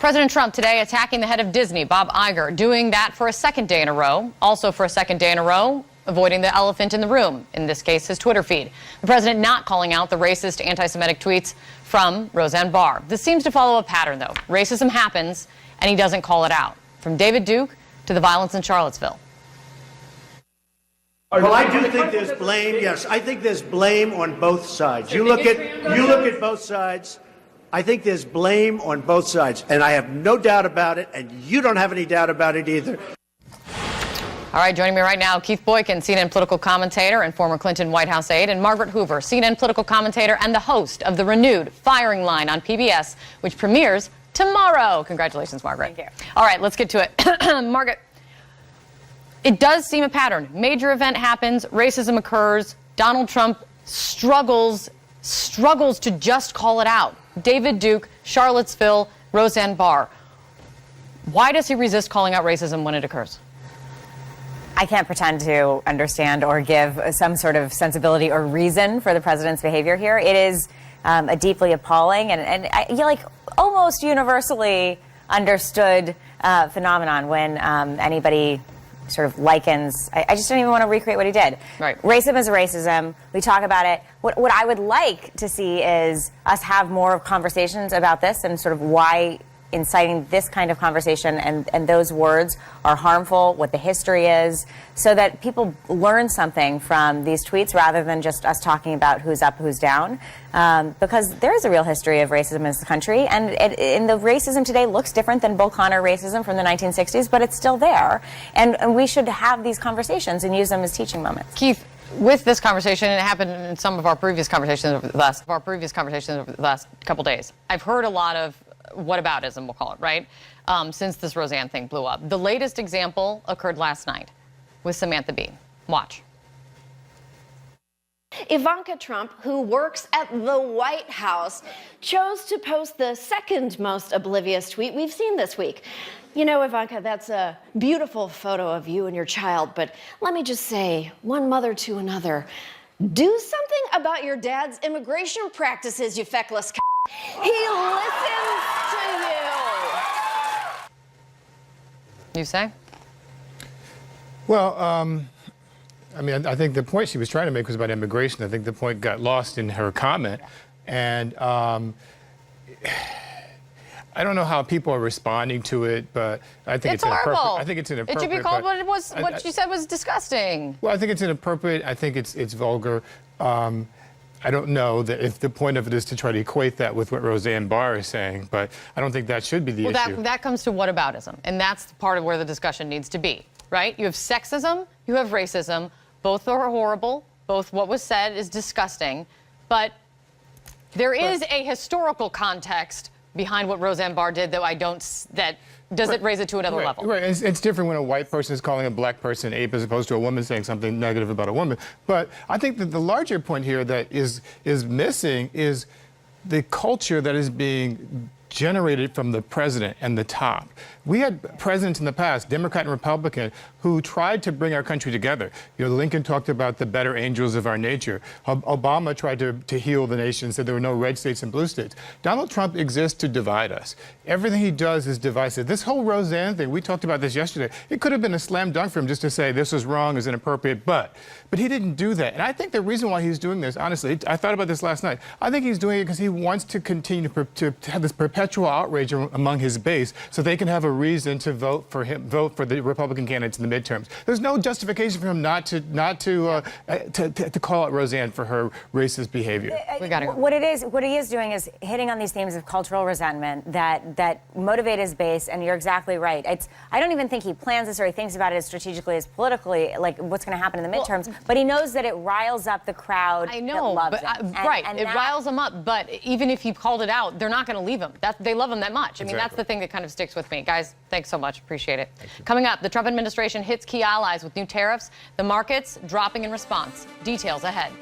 President Trump today attacking the head of Disney, Bob Iger, doing that for a second day in a row. Also for a second day in a row, avoiding the elephant in the room, in this case, his Twitter feed. The president not calling out the racist, anti-Semitic tweets from Roseanne Barr. This seems to follow a pattern, though. Racism happens, and he doesn't call it out. From David Duke to the violence in Charlottesville. Well, I do think there's blame. Yes, I think there's blame on both sides. You look at both sides. I think there's blame on both sides, and I have no doubt about it, and you don't have any doubt about it either. All right, joining me right now, Keith Boykin, CNN political commentator and former Clinton White House aide, and Margaret Hoover, CNN political commentator and the host of the renewed Firing Line on PBS, which premieres tomorrow. Congratulations, Margaret. Thank you. All right, let's get to it. Margaret, it does seem a pattern. Major event happens, racism occurs, Donald Trump struggles to just call it out. David Duke, Charlottesville, Roseanne Barr. Why does he resist calling out racism when it occurs? I can't pretend to understand or give some sort of sensibility or reason for the president's behavior here. It is a deeply appalling and like almost universally understood phenomenon when anybody sort of likens. I just don't even want to recreate what he did. Right. Racism is racism. We talk about it. What I would like to see is us have more conversations about this and sort of why inciting this kind of conversation and those words are harmful, what the history is, so that people learn something from these tweets rather than just us talking about who's up, who's down. Because there is a real history of racism in this country, and the racism today looks different than Bull Connor racism from the 1960s, but it's still there. And we should have these conversations and use them as teaching moments. Keith, with this conversation, and it happened in some of our previous conversations over the last couple days, I've heard a lot of whataboutism, we'll call it, right? Since this Roseanne thing blew up. The latest example occurred last night with Samantha Bee. Watch. Ivanka Trump, who works at the White House, chose to post the second most oblivious tweet we've seen this week. You know, Ivanka, that's a beautiful photo of you and your child, but let me just say, one mother to another, do something about your dad's immigration practices, you feckless c***. He listens to you. You say? Well, I mean, I think the point she was trying to make was about immigration. I think the point got lost in her comment. And I don't know how people are responding to it, but I think it's horrible. I think it's inappropriate. It should be called what it was. What she said was disgusting. Well, I think it's inappropriate. I think it's vulgar. I don't know that if the point of it is to try to equate that with what Roseanne Barr is saying, but I don't think that should be the issue. That comes to whataboutism, and that's part of where the discussion needs to be, right? You have sexism, you have racism, both are horrible, both what was said is disgusting, but there is a historical context behind what Roseanne Barr did, though does it raise it to another level? Right, it's different when a white person is calling a black person ape as opposed to a woman saying something negative about a woman. But I think that the larger point here that is missing is the culture that is being generated from the president and the top. We had presidents in the past, Democrat and Republican, who tried to bring our country together. You know, Lincoln talked about the better angels of our nature. Obama tried to heal the nation, said there were no red states and blue states. Donald Trump exists to divide us. Everything he does is divisive. This whole Roseanne thing, we talked about this yesterday. It could have been a slam dunk for him just to say this was wrong, is inappropriate, but he didn't do that. And I think the reason why he's doing this, honestly, I thought about this last night. I think he's doing it because he wants to continue to have this perpetual outrage among his base so they can have a reason to vote for the Republican candidates in the midterms. There's no justification for him not to call out Roseanne for her racist behavior. We gotta go. What he is doing is hitting on these themes of cultural resentment that motivate his base, and you're exactly right. I don't even think he plans this or he thinks about it as strategically as politically, like what's going to happen in the midterms, but he knows that it riles up the crowd that loves him. Right, it riles them up, but even if he called it out, they're not going to leave him. They love him that much. I mean, that's the thing that kind of sticks with me. Guys, thanks so much. Appreciate it. Coming up, the Trump administration hits key allies with new tariffs, the markets dropping in response. Details ahead.